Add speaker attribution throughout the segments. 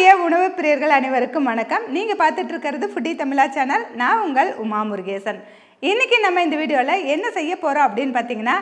Speaker 1: நம்மளுடைய உணவு பிரியர்கள் அனைவருக்கும் வணக்கம். நீங்க பார்த்துட்டு இருக்கிறது ஃபுட்டி தமிழா சேனல். நான் உங்கள் உமா முருகேசன். இன்னைக்கு நம்ம இந்த வீடியோவில் என்ன செய்ய போகிறோம் அப்படின்னு பார்த்தீங்கன்னா,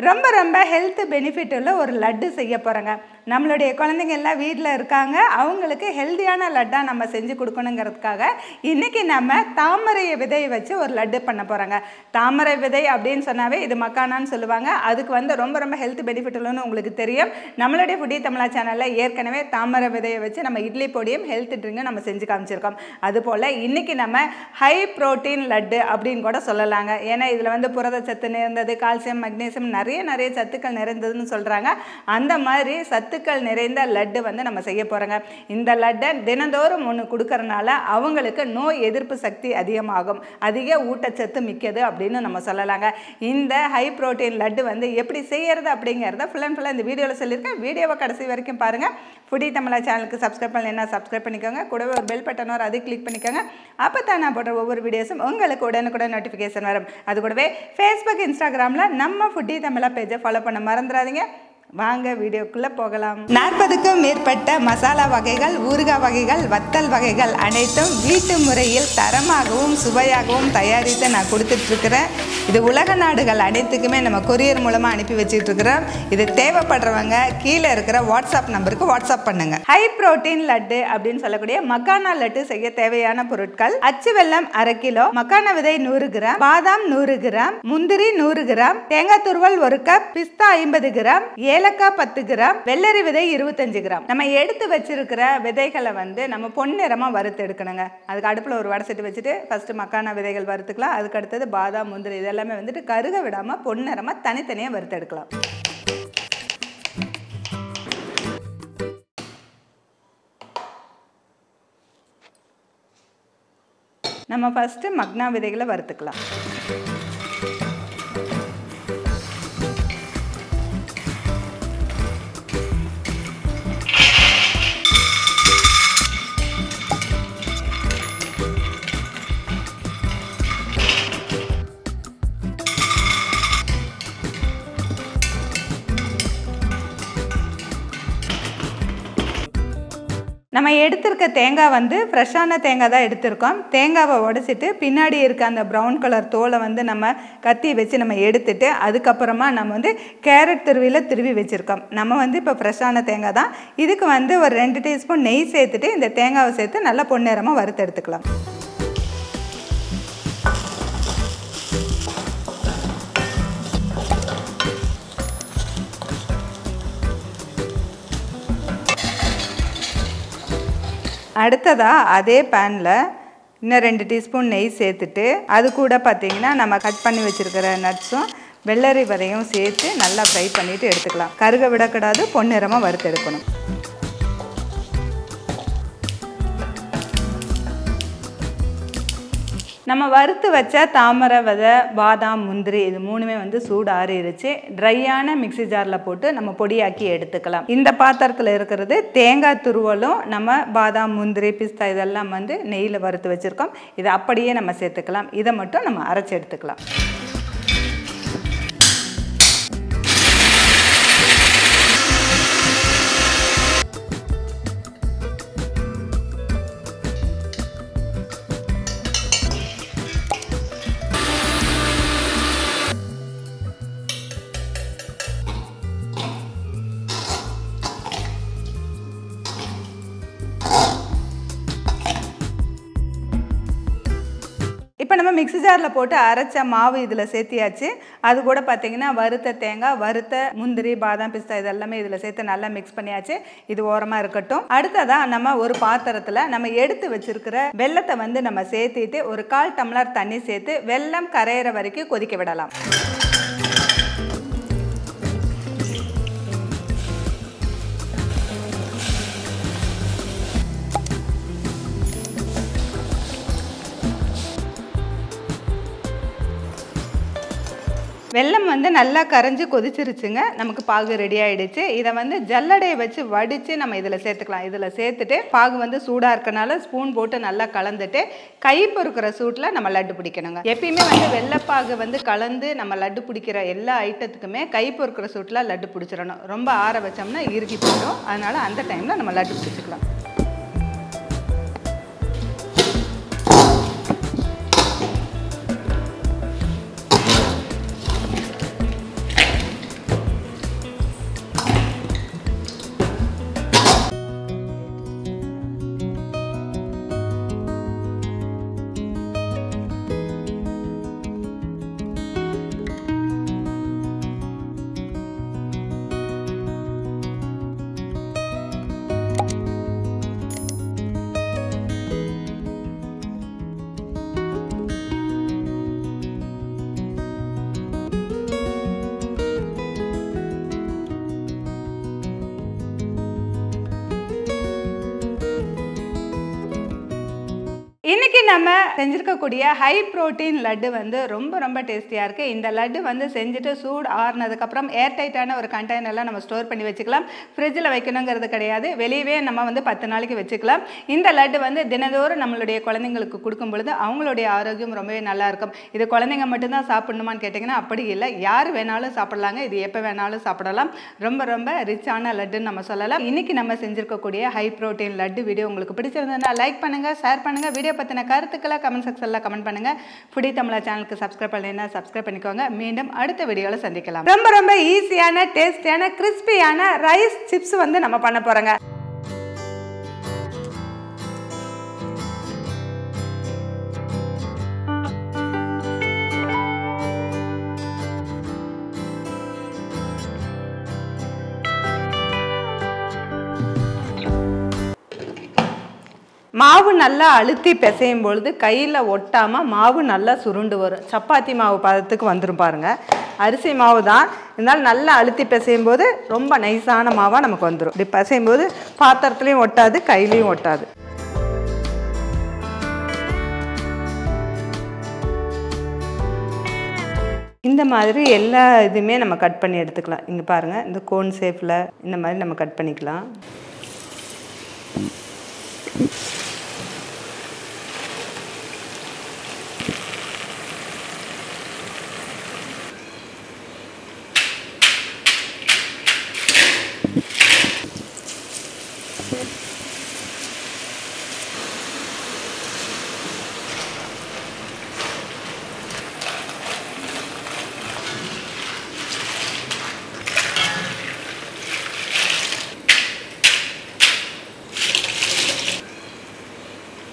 Speaker 1: ரொம்ப ஹெல்த் பெனிஃபிட் உள்ள ஒரு லட்டு செய்ய போகிறோங்க. நம்மளுடைய குழந்தைங்க எல்லாம் வீட்டில் இருக்காங்க, அவங்களுக்கு ஹெல்த்தியான லட்டாக நம்ம செஞ்சு கொடுக்கணுங்கிறதுக்காக இன்றைக்கி நம்ம தாமரை விதையை வச்சு ஒரு லட்டு பண்ண போகிறோங்க. தாமரை விதை அப்படின்னு சொன்னாவே இது மக்கானான்னு சொல்லுவாங்க. அதுக்கு வந்து ரொம்ப ஹெல்த் பெனிஃபிட் உள்ளன்னு உங்களுக்கு தெரியும். நம்மளுடைய ஃபுட்டி தமிழா சேனலில் ஏற்கனவே தாமரை விதையை வச்சு நம்ம இட்லி பொடியும் ஹெல்த் ட்ரிங்கும் நம்ம செஞ்சு காமிச்சிருக்கோம். அதுபோல் இன்றைக்கி நம்ம ஹை ப்ரோட்டீன் லட்டு அப்படின்னு கூட சொல்லலாம். ஏன்னா இதில் வந்து புரதச்சத்து நிறைந்தது, கால்சியம், மக்னீசியம் நிறைய சத்துக்கள் நிறைந்ததுன்னு சொல்கிறாங்க. அந்த மாதிரி சத்துக்கள் நிறைந்த லட்டு வந்து நம்ம செய்ய போகிறோங்க. இந்த லட்டை தினந்தோறும் ஒன்று கொடுக்கறனால அவங்களுக்கு நோய் எதிர்ப்பு சக்தி அதிகமாகும், அதிக ஊட்டச்சத்து மிக்கது அப்படின்னு நம்ம சொல்லலாங்க. இந்த ஹை ப்ரோட்டீன் லட்டு வந்து எப்படி செய்யறது அப்படிங்கிறத ஃபுல்லாக இந்த வீடியோவில் சொல்லியிருக்கேன். வீடியோவை கடைசி வரைக்கும் பாருங்கள். ஃபுட்டி தமிழா சேனலுக்கு சப்ஸ்கிரைப் பண்ணலைன்னா சப்ஸ்கிரைப் பண்ணிக்கோங்க. கூடவே ஒரு பெல் பட்டன் வரும், அதை கிளிக் பண்ணிக்கோங்க. அப்போ தான் நான் போடுற ஒவ்வொரு வீடியோஸும் உங்களுக்கு உடனுக்குடன் நோட்டிஃபிகேஷன் வரும். அது கூடவே ஃபேஸ்புக், இன்ஸ்டாகிராமில் நம்ம ஃபுட்டி தமிழா பேஜை ஃபாலோ பண்ண மறந்துடாதீங்க. வாங்க வீடியோக்குள்ளே போகலாம். 40க்கும் மேற்பட்ட மசாலா வகைகள், ஊறுகாய் வகைகள், வத்தல் வகைகள் அனைத்தும் வீட்டு முறையில் தரமாகவும் சுவையாகவும் தயாரித்து நான் கொடுத்துட்ருக்கிறேன். இது உலக நாடுகள் அனைத்துக்குமே நம்ம கொரியர் மூலமாக அனுப்பி வச்சுட்ருக்கிறோம். இது தேவைப்படுறவங்க கீழே இருக்கிற வாட்ஸ்அப் நம்பருக்கு வாட்ஸ்அப் பண்ணுங்கள். ஹை ப்ரோட்டீன் லட்டு அப்படின்னு சொல்லக்கூடிய மக்கானா லட்டு செய்ய தேவையான பொருட்கள்: அச்சு வெல்லம் 1/2 கிலோ, மக்கானா விதை 100 கிராம், பாதாம் 100 கிராம், முந்திரி 100 கிராம், தேங்காய் துருவல் 1 கப், பிஸ்தா 50 கிராம், ஏலக்காய் 10 கிராம், வெள்ளரி விதை 25 கிராம். நம்ம எடுத்து வச்சிருக்கிற விதைகளை வந்து நம்ம பொன்னிறமாக வறுத்து எடுக்கணுங்க. அதுக்கு அடுப்பில் ஒரு வடை சட்டி வச்சுட்டு ஃபர்ஸ்ட் மக்கானா விதைகள் வறுத்துக்கலாம். அதுக்கு அடுத்தது பாதாம், முந்திரி இதெல்லாமே வந்துட்டு கருக விடாமல் பொன்னிறமாக தனித்தனியாக வறுத்து எடுக்கலாம். நம்ம ஃபர்ஸ்ட் மக்னா விதைகளை வறுத்துக்கலாம். நம்ம எடுத்திருக்க தேங்காய் வந்து ஃப்ரெஷ்ஷான தேங்காய் தான் எடுத்திருக்கோம். தேங்காவை உடைச்சிட்டு பின்னாடி இருக்க அந்த ப்ரௌன் கலர் தோலை வந்து நம்ம கத்தி வச்சு நம்ம எடுத்துட்டு அதுக்கப்புறமா நம்ம வந்து கேரட் திருவி வச்சுருக்கோம். நம்ம வந்து இப்போ ஃப்ரெஷ்ஷான தேங்காய் தான். இதுக்கு வந்து ஒரு 2 டீஸ்பூன் நெய் சேர்த்துட்டு இந்த தேங்காவை சேர்த்து நல்லா பொன்னிறமாக வறுத்து எடுத்துக்கலாம். அடுத்ததாக அதே பேனில் இன்னும் 2 டீஸ்பூன் நெய் சேர்த்துட்டு அது கூட பார்த்திங்கன்னா நம்ம கட் பண்ணி வச்சுருக்கிற நட்ஸும் வெள்ளரி விதையும் சேர்த்து நல்லா ஃப்ரை பண்ணிவிட்டு எடுத்துக்கலாம். கருக விடக்கூடாது, பொன்னிறமாக வறுத்து எடுக்கணும். நம்ம வறுத்து வச்ச தாமரை விதை, பாதாம், முந்திரி இது 3மே வந்து சூடு ஆறிடுச்சு. ட்ரையான மிக்சி ஜாரில் போட்டு நம்ம பொடியாக்கி எடுத்துக்கலாம். இந்த பாத்திரத்தில் இருக்கிறது தேங்காய் துருவலும் நம்ம பாதாம், முந்திரி, பிஸ்தா இதெல்லாம் வந்து நெய்யில் வறுத்து வச்சுருக்கோம். இதை அப்படியே நம்ம சேர்த்துக்கலாம். இதை மட்டும் நம்ம அரைச்சி எடுத்துக்கலாம். இப்போ நம்ம மிக்ஸி ஜாரில் போட்டு அரைச்ச மாவு இதில் சேர்த்தியாச்சு. அது கூட பார்த்திங்கன்னா வறுத்த தேங்காய், வறுத்த முந்திரி, பாதாம், பிஸ்தா இதெல்லாமே இதில் சேர்த்து நல்லா மிக்ஸ் பண்ணியாச்சு. இது ஓரமாக இருக்கட்டும். அடுத்ததாக நம்ம ஒரு பாத்திரத்தில் நம்ம எடுத்து வச்சிருக்கிற வெல்லத்தை வந்து நம்ம சேர்த்திட்டு ஒரு 1/4 டம்ளர் தண்ணி சேர்த்து வெல்லம் கரையிற வரைக்கும் கொதிக்க விடலாம். வெல்லம் வந்து நல்லா கரைஞ்சி கொதிச்சிருச்சுங்க. நமக்கு பாகு ரெடி ஆகிடுச்சு. இதை வந்து ஜல்லடையை வச்சு வடித்து நம்ம இதில் சேர்த்துக்கலாம். இதில் சேர்த்துட்டு பாகு வந்து சூடாக இருக்கனால ஸ்பூன் போட்டு நல்லா கலந்துட்டு கை பொறுக்கிற சூட்டில் நம்ம லட்டு பிடிக்கணுங்க. எப்பயுமே வந்து வெள்ளைப்பாகு வந்து கலந்து நம்ம லட்டு பிடிக்கிற எல்லா ஐட்டத்துக்குமே கை பொறுக்கிற சூட்டில் லட்டு பிடிச்சிடணும். ரொம்ப ஆற வச்சோம்னா இறுகி போயிடும். அதனால் அந்த டைமில் நம்ம லட்டு பிடிச்சிக்கலாம். இன்றைக்கி நம்ம செஞ்சுருக்கக்கூடிய ஹை ப்ரோட்டீன் லட்டு வந்து ரொம்ப ரொம்ப டேஸ்டியாக இருக்குது. இந்த லட்டு வந்து செஞ்சுட்டு சூடு ஆறுனதுக்கப்புறம் ஏர்டைட்டான ஒரு கண்டெய்னரில் நம்ம ஸ்டோர் பண்ணி வச்சுக்கலாம். ஃப்ரிட்ஜில் வைக்கணுங்கிறது கிடையாது, வெளியவே நம்ம வந்து 10 நாளைக்கு வச்சுக்கலாம். இந்த லட்டு வந்து தினந்தோறும் நம்மளுடைய குழந்தைங்களுக்கு கொடுக்கும் பொழுது அவங்களுடைய ஆரோக்கியம் ரொம்பவே நல்லாயிருக்கும். இது குழந்தைங்க மட்டும்தான் சாப்பிடணுமான்னு கேட்டிங்கன்னா அப்படி இல்லை, யார் வேணாலும் சாப்பிடலாங்க. இது எப்போ வேணாலும் சாப்பிடலாம். ரொம்ப ரொம்ப ரிச்சான லட்டுன்னு நம்ம சொல்லலாம். இன்றைக்கி நம்ம செஞ்சுருக்கக்கூடிய ஹை ப்ரோட்டீன் லட்டு வீடியோ உங்களுக்கு பிடிச்சிருந்ததுன்னா லைக் பண்ணுங்கள், ஷேர் பண்ணுங்கள். வீடியோ பற்றின கருத்துக்களை கமெண்ட் செக்ஷனில் கமெண்ட் பண்ணுங்கள். ஃபுடி தமிழா சேனலுக்கு சப்ஸ்கிரைப் பண்ணலைன்னா சப்ஸ்கிரைப் பண்ணிக்கோங்க. மீண்டும் அடுத்த வீடியோவில் சந்திக்கலாம். ரொம்ப ரொம்ப ஈஸியான டேஸ்டியான கிறிஸ்பியான ரைஸ் சிப்ஸ் வந்து நம்ம பண்ண போகிறோங்க. மாவு நல்லா அழுத்தி பிசையும் பொழுது கையில் ஒட்டாமல் மாவு நல்லா சுருண்டு வரும். சப்பாத்தி மாவு பதத்துக்கு வந்துடும் பாருங்கள். அரிசி மாவு தான் இருந்தாலும் நல்லா அழுத்தி பிசையும் போது ரொம்ப நைஸான மாவாக நமக்கு வந்துடும். இப்படி பிசையும் போது பாத்திரத்துலேயும் ஒட்டாது, கையிலையும் ஒட்டாது. இந்த மாதிரி எல்லா இதுவுமே நம்ம கட் பண்ணி எடுத்துக்கலாம். இங்கே பாருங்கள், இந்த கோன் ஷேப்பில் இந்த மாதிரி நம்ம கட் பண்ணிக்கலாம்.